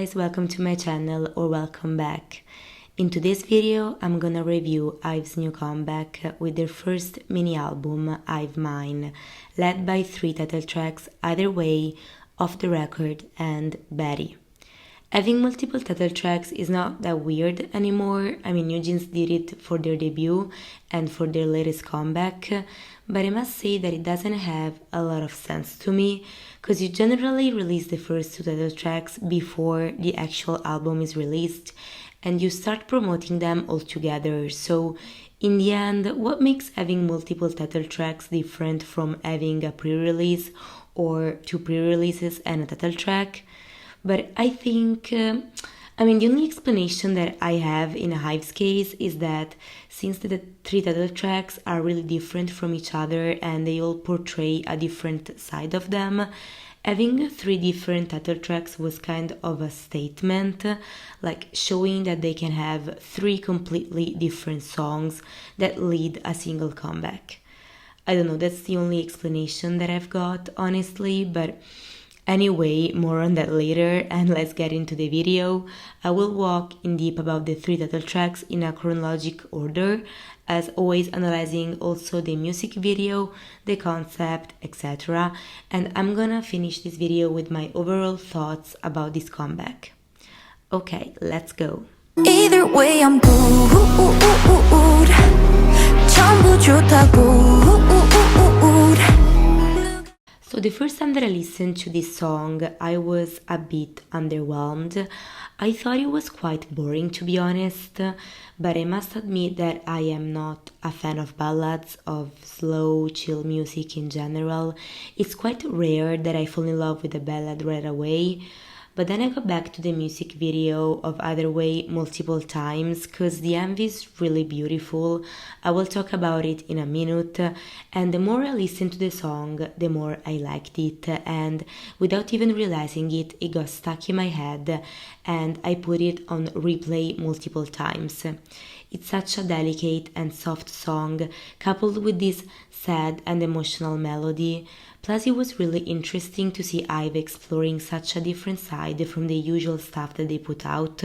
guys, welcome to my channel or welcome back. In today's video I'm gonna review IVE's new comeback with their first mini album IVE Mine, led by 3 title tracks Either Way, Off the Record and BADDIE. Having multiple title tracks is not that weird anymore. I mean, New Jeans did it for their debut and for their latest comeback, but I must say that it doesn't have a lot of sense to me, because you generally release the first 2 title tracks before the actual album is released, and you start promoting them all together. So in the end, what makes having multiple title tracks different from having a pre-release or 2 pre-releases and a title track? But I think, the only explanation that I have in IVE's case is that since the 3 title tracks are really different from each other and they all portray a different side of them, having 3 different title tracks was kind of a statement, like showing that they can have 3 completely different songs that lead a single comeback. I don't know, that's the only explanation that I've got, honestly, but anyway, more on that later, and let's get into the video. I will walk in deep about the 3 title tracks in a chronological order, as always analyzing also the music video, the concept, etc. And I'm gonna finish this video with my overall thoughts about this comeback. Okay, let's go. Either way I'm good. 전부 좋다고. So the first time that I listened to this song, I was a bit underwhelmed. I thought it was quite boring, to be honest, but I must admit that I am not a fan of ballads, of slow, chill music in general. It's quite rare that I fall in love with a ballad right away. But then I got back to the music video of Either Way multiple times because the MV is really beautiful. I will talk about it in a minute, and the more I listened to the song, the more I liked it, and without even realizing it, it got stuck in my head and I put it on replay multiple times. It's such a delicate and soft song, coupled with this sad and emotional melody. Plus, it was really interesting to see IVE exploring such a different side from the usual stuff that they put out.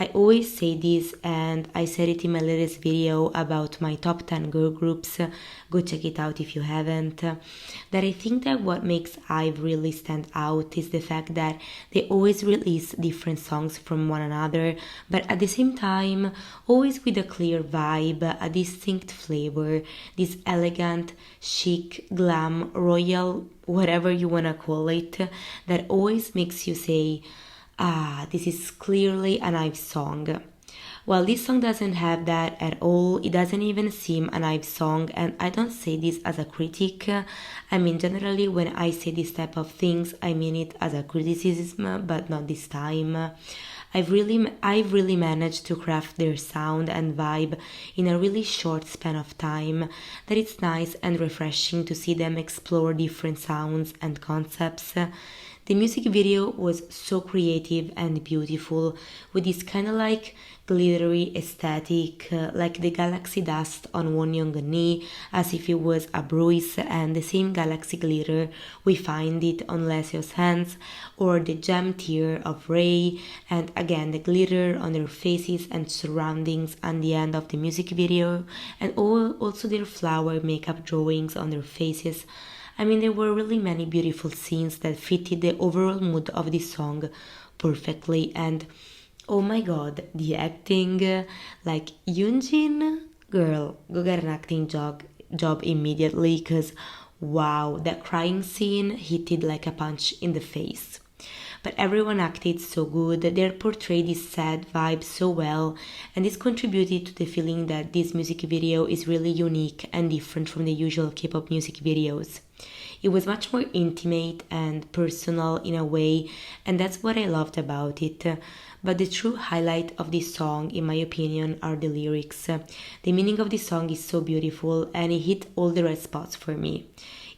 I always say this, and I said it in my latest video about my top 10 girl groups, go check it out if you haven't, that I think that what makes IVE really stand out is the fact that they always release different songs from one another, but at the same time, always with a clear vibe, a distinct flavor, this elegant, chic, glam, royal, whatever you wanna call it, that always makes you say, this is clearly an IVE song. Well, this song doesn't have that at all. It doesn't even seem an IVE song, and I don't say this as a critic. Generally when I say this type of things, I mean it as a criticism, but not this time. I've really managed to craft their sound and vibe in a really short span of time, that it's nice and refreshing to see them explore different sounds and concepts. The music video was so creative and beautiful, with this kind of like glittery aesthetic, like the galaxy dust on one young knee, as if it was a bruise, and the same galaxy glitter we find it on Lesio's hands, or the gem tear of Ray, and again the glitter on their faces and surroundings at the end of the music video, and also their flower makeup drawings on their faces. There were really many beautiful scenes that fitted the overall mood of this song perfectly, and oh my god, the acting, like Yoonjin, girl, go get an acting job immediately, because wow, that crying scene hit it like a punch in the face. But everyone acted so good, they portrayed this sad vibe so well, and this contributed to the feeling that this music video is really unique and different from the usual K-pop music videos. It was much more intimate and personal in a way, and that's what I loved about it. But the true highlight of this song, in my opinion, are the lyrics. The meaning of this song is so beautiful, and it hit all the right spots for me.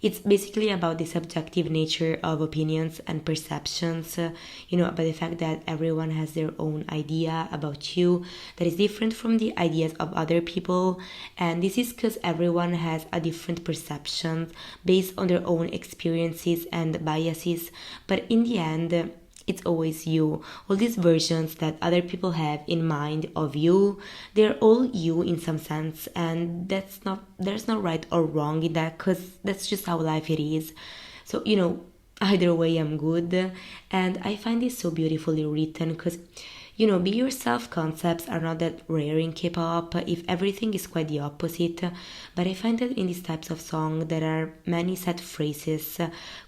It's basically about the subjective nature of opinions and perceptions, about the fact that everyone has their own idea about you that is different from the ideas of other people, and this is because everyone has a different perception based on their own experiences and biases, but in the end, it's always you. All these versions that other people have in mind of you, they're all you in some sense, and there's no right or wrong in that, because that's just how life it is. So, either way, I'm good. And I find this so beautifully written because, be yourself concepts are not that rare in K-pop, if everything is quite the opposite. But I find that in these types of songs, there are many set phrases,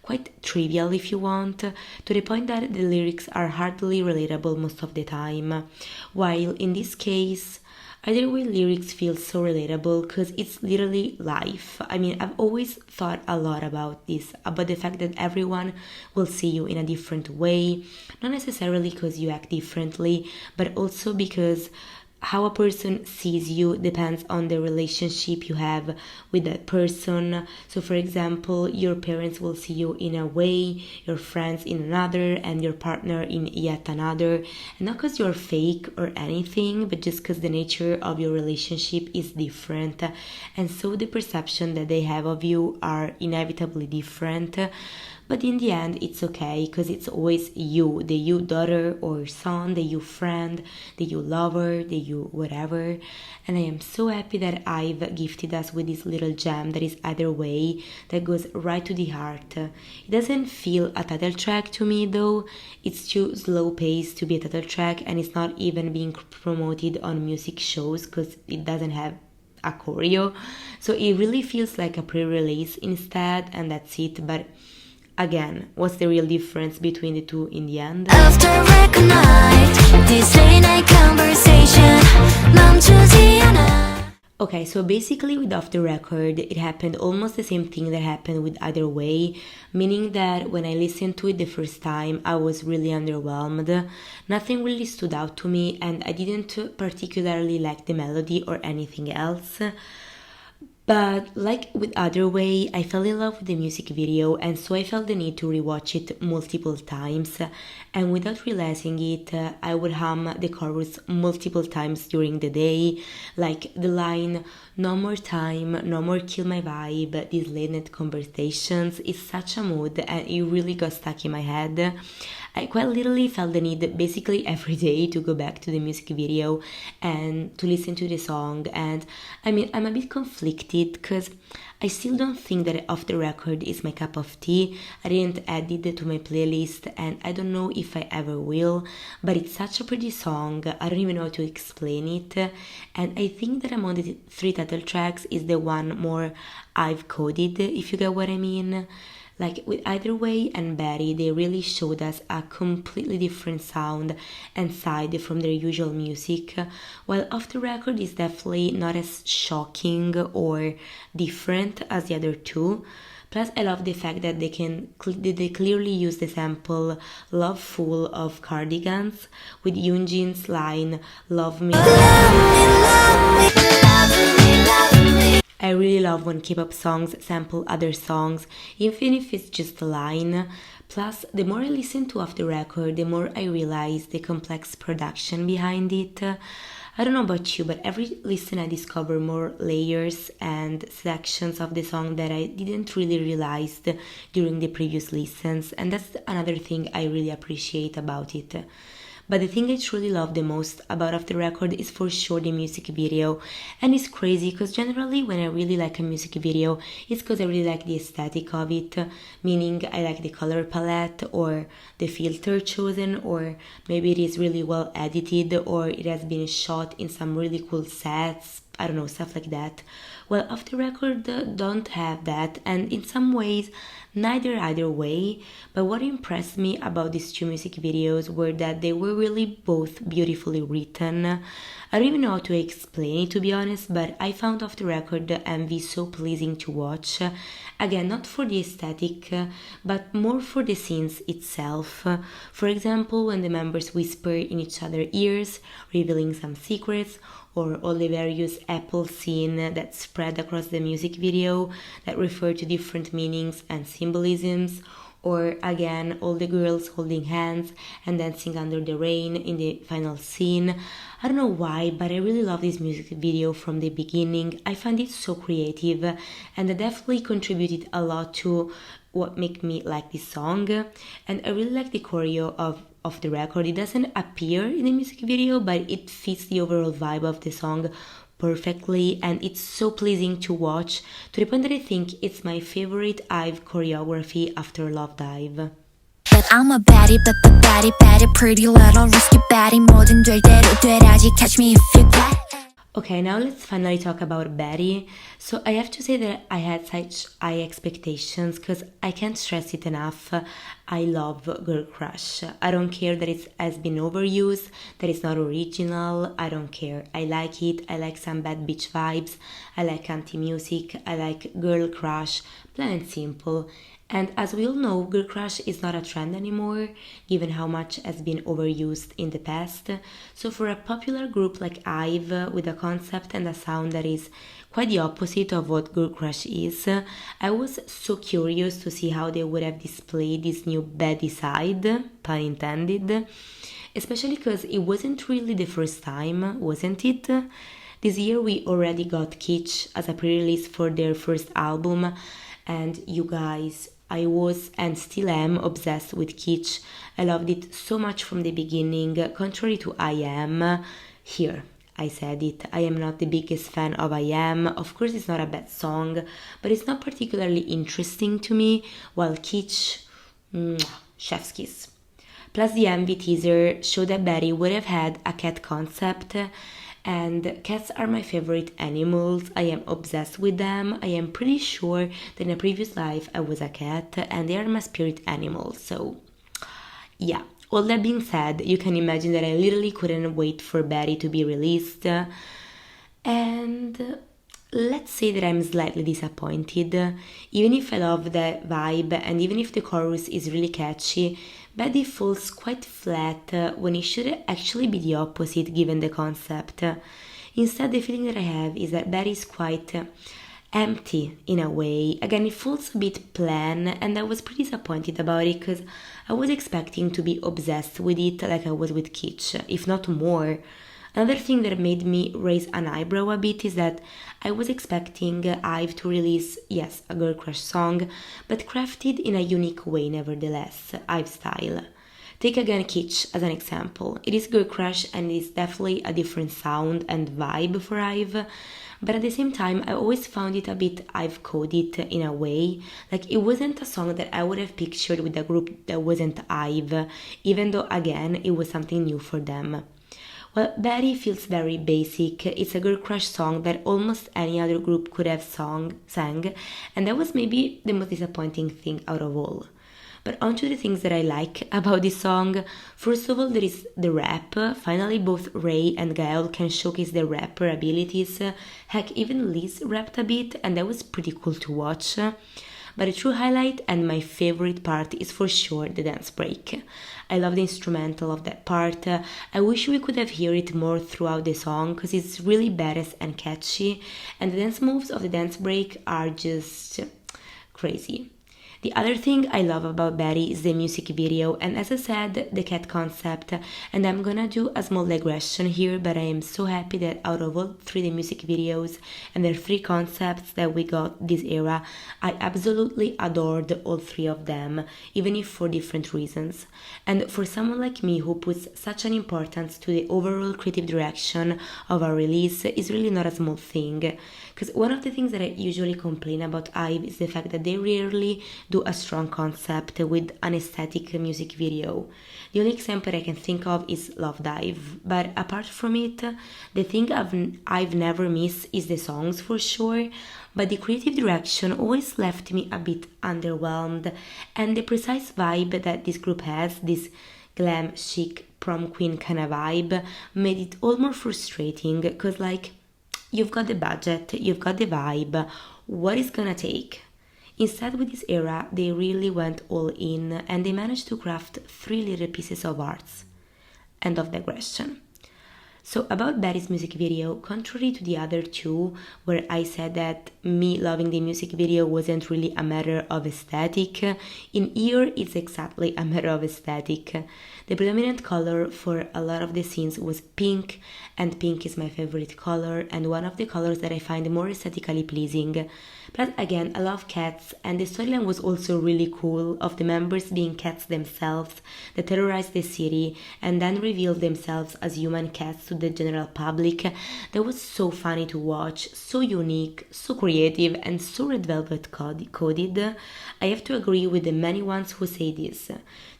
quite trivial if you want, to the point that the lyrics are hardly relatable most of the time. While in this case, either way, lyrics feel so relatable because it's literally life. I mean, I've always thought a lot about this, about the fact that everyone will see you in a different way, not necessarily because you act differently, but also because how a person sees you depends on the relationship you have with that person. So, for example, your parents will see you in a way, your friends in another, and your partner in yet another. And not because you're fake or anything, but just because the nature of your relationship is different. And so the perception that they have of you are inevitably different. But in the end, it's okay because it's always you, the you daughter or son, the you friend, the you lover, the you whatever. And I am so happy that IVE gifted us with this little gem that is either way, that goes right to the heart. It doesn't feel a title track to me though. It's too slow paced to be a title track, and it's not even being promoted on music shows because it doesn't have a choreo. So it really feels like a pre-release instead, and that's it. But again, what's the real difference between the two in the end? After record night, this late night conversation 멈추지 않아. Okay, so basically with Off the Record, it happened almost the same thing that happened with Either Way, meaning that when I listened to it the first time, I was really underwhelmed. Nothing really stood out to me, and I didn't particularly like the melody or anything else. But like with Other Way, I fell in love with the music video, and so I felt the need to rewatch it multiple times. And without realizing it, I would hum the chorus multiple times during the day, like the line, "No more time, no more kill my vibe, these late night conversations," is such a mood, and it really got stuck in my head. I quite literally felt the need basically every day to go back to the music video and to listen to the song. And I mean, I'm a bit conflicted because I still don't think that Off the Record is my cup of tea. I didn't add it to my playlist, and I don't know if I ever will, but it's such a pretty song. I don't even know how to explain it. And I think that among the three title tracks is the one more I've coded, if you get what I mean. Like with Either Way and BADDIE, they really showed us a completely different sound and side from their usual music, while Off the Record is definitely not as shocking or different as the other two. Plus, I love the fact that they clearly use the sample "Love Full" of Cardigans with Yoonjin's line "Love Me." I really love when K-pop songs sample other songs, even if it's just a line. Plus, the more I listen to Off the Record, the more I realize the complex production behind it. I don't know about you, but every listen I discover more layers and sections of the song that I didn't really realize during the previous listens, and that's another thing I really appreciate about it. But the thing I truly love the most about Off the Record is for sure the music video. And it's crazy because generally when I really like a music video, it's because I really like the aesthetic of it, meaning I like the color palette or the filter chosen, or maybe it is really well edited, or it has been shot in some really cool sets, I don't know, stuff like that. Well, Off the Record don't have that, and in some ways neither Either Way. But what impressed me about these two music videos were that they were really both beautifully written. I don't even know how to explain it, to be honest, but I found Off the Record the MV so pleasing to watch. Again, not for the aesthetic, but more for the scenes itself. For example, when the members whisper in each other's ears, revealing some secrets, or all the various apple scene that spread across the music video that refer to different meanings and symbolisms, or again all the girls holding hands and dancing under the rain in the final scene. I don't know why, but I really love this music video from the beginning. I find it so creative, and it definitely contributed a lot to what made me like this song. And I really like the choreo of of the record. It doesn't appear in the music video, but it fits the overall vibe of the song perfectly, and it's so pleasing to watch, to the point that I think it's my favorite IVE choreography after Love Dive. But I'm a baddie, baddie, pretty little risky baddie. 뭐든 될 대로 되라지, catch me if you can. Okay, now let's finally talk about BADDIE. So I have to say that I had such high expectations because I can't stress it enough. I love Girl Crush. I don't care that it has been overused, that it's not original. I don't care. I like it. I like some bad bitch vibes. I like anti-music. I like Girl Crush. Plain and simple. And as we all know, Girl Crush is not a trend anymore, given how much has been overused in the past. So for a popular group like IVE, with a concept and a sound that is quite the opposite of what Girl Crush is, I was so curious to see how they would have displayed this new baddie side, pun intended, especially because it wasn't really the first time, wasn't it? This year we already got Kitsch as a pre-release for their first album, and you guys, I was and still am obsessed with Kitsch. I loved it so much from the beginning, contrary to I Am. Here, I said it. I am not the biggest fan of I Am. Of course, it's not a bad song, but it's not particularly interesting to me, while Kitsch, chef's kiss. Plus, the MV teaser showed that BADDIE would have had a cat concept, and cats are my favorite animals. I am obsessed with them. I am pretty sure that in a previous life I was a cat, and they are my spirit animals. So yeah, all that being said, you can imagine that I literally couldn't wait for BADDIE to be released, and let's say that I'm slightly disappointed. Even if I love the vibe and even if the chorus is really catchy, BADDIE falls quite flat when it should actually be the opposite given the concept. Instead, the feeling that I have is that BADDIE is quite empty in a way. Again, it feels a bit plain, and I was pretty disappointed about it because I was expecting to be obsessed with it like I was with Kitsch, if not more. Another thing that made me raise an eyebrow a bit is that I was expecting IVE to release, yes, a Girl Crush song, but crafted in a unique way nevertheless, IVE style. Take again Kitsch as an example. It is Girl Crush and it is definitely a different sound and vibe for IVE, but at the same time I always found it a bit IVE coded in a way. Like, it wasn't a song that I would have pictured with a group that wasn't IVE, even though again it was something new for them. Well, BADDIE feels very basic. It's a Girl Crush song that almost any other group could have sang, and that was maybe the most disappointing thing out of all. But onto the things that I like about this song. First of all, there is the rap. Finally, both Ray and Gael can showcase their rapper abilities. Heck, even Liz rapped a bit, and that was pretty cool to watch. But the true highlight and my favorite part is for sure the dance break. I love the instrumental of that part. I wish we could have heard it more throughout the song because it's really badass and catchy, and the dance moves of the dance break are just crazy. The other thing I love about BADDIE is the music video, and as I said, the cat concept, and I'm gonna do a small digression here, but I am so happy that out of all three the music videos and the three concepts that we got this era, I absolutely adored all three of them, even if for different reasons. And for someone like me who puts such an importance to the overall creative direction of a release is really not a small thing, because one of the things that I usually complain about IVE is the fact that they rarely do a strong concept with an aesthetic music video. The only example I can think of is Love Dive, but apart from it, the thing I've never missed is the songs for sure, but the creative direction always left me a bit underwhelmed, and the precise vibe that this group has, this glam, chic, prom queen kind of vibe, made it all more frustrating, because like, you've got the budget, you've got the vibe, what is gonna take? Instead, with this era, they really went all in and they managed to craft 3 little pieces of arts. End of digression. So about Baddie's music video, contrary to the other two, where I said that me loving the music video wasn't really a matter of aesthetic, in here it's exactly a matter of aesthetic. The predominant color for a lot of the scenes was pink, and pink is my favorite color and one of the colors that I find more aesthetically pleasing. Plus again, I love cats, and the storyline was also really cool, of the members being cats themselves that terrorized the city and then revealed themselves as human cats to the general public. That was so funny to watch, so unique, so creative, and so Red Velvet coded. I have to agree with the many ones who say this.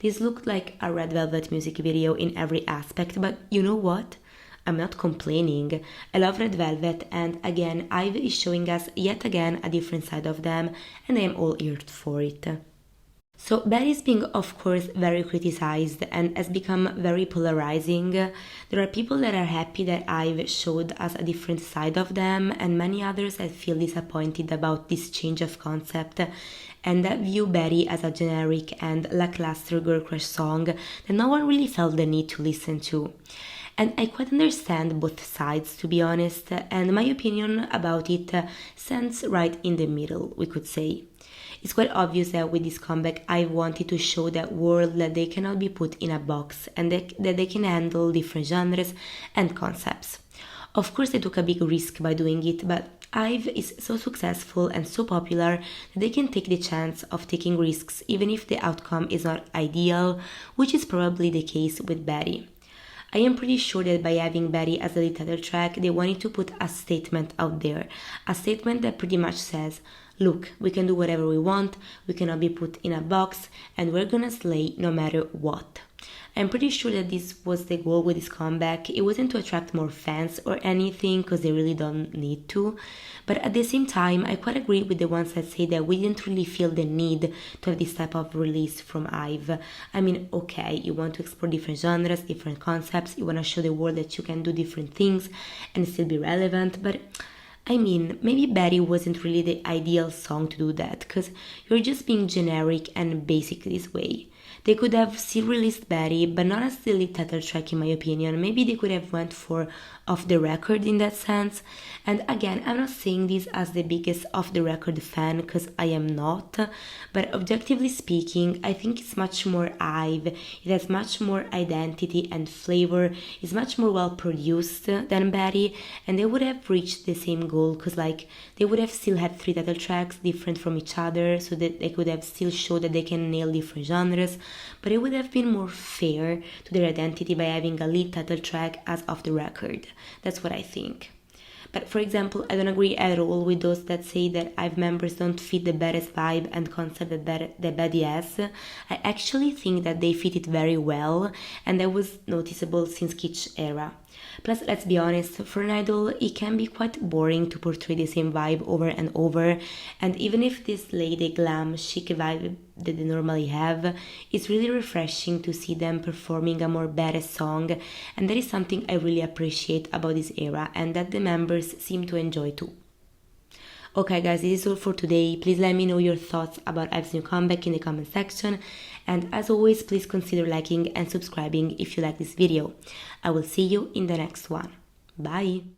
This looked like a Red Velvet music video in every aspect, but you know what? I'm not complaining. I love Red Velvet, and again, IVE is showing us yet again a different side of them, and I am all eared for it. So Baddie is being, of course, very criticized and has become very polarizing. There are people that are happy that IVE showed us a different side of them, and many others that feel disappointed about this change of concept and that view Baddie as a generic and lackluster girl crush song that no one really felt the need to listen to. And I quite understand both sides, to be honest, and my opinion about it stands right in the middle, we could say. It's quite obvious that with this comeback I wanted to show that world that they cannot be put in a box and that they can handle different genres and concepts. Of course they took a big risk by doing it, but IVE is so successful and so popular that they can take the chance of taking risks even if the outcome is not ideal, which is probably the case with Baddie. I am pretty sure that by having Baddie as a lead title track, they wanted to put a statement out there. A statement that pretty much says, look, we can do whatever we want, we cannot be put in a box, and we're gonna slay no matter what. I'm pretty sure that this was the goal with this comeback. It wasn't to attract more fans or anything, because they really don't need to. But at the same time, I quite agree with the ones that say that we didn't really feel the need to have this type of release from IVE. I mean, okay, you want to explore different genres, different concepts, you want to show the world that you can do different things and still be relevant, but I mean, maybe Baddie wasn't really the ideal song to do that, because you're just being generic and basic this way. They could have still released Baddie, but not as the lead title track in my opinion. Maybe they could have went for off the record in that sense. And again, I'm not saying this as the biggest off the record fan, because I am not. But objectively speaking, I think it's much more IVE. It has much more identity and flavor. It's much more well produced than Baddie, and they would have reached the same goal, because like they would have still had 3 title tracks different from each other, so that they could have still showed that they can nail different genres. But it would have been more fair to their identity by having a lead title track as off the record. That's what I think. But for example, I don't agree at all with those that say that IVE members don't fit the baddest vibe and concept that Baddie has. I actually think that they fit it very well, and that was noticeable since Kitsch era. Plus, let's be honest, for an idol, it can be quite boring to portray the same vibe over and over, and even if this lady glam chic vibe that they normally have, it's really refreshing to see them performing a more badass song, and that is something I really appreciate about this era, and that the members seem to enjoy too. Okay guys, this is all for today. Please let me know your thoughts about IVE's new comeback in the comment section, and as always, please consider liking and subscribing if you like this video. I will see you in the next one. Bye!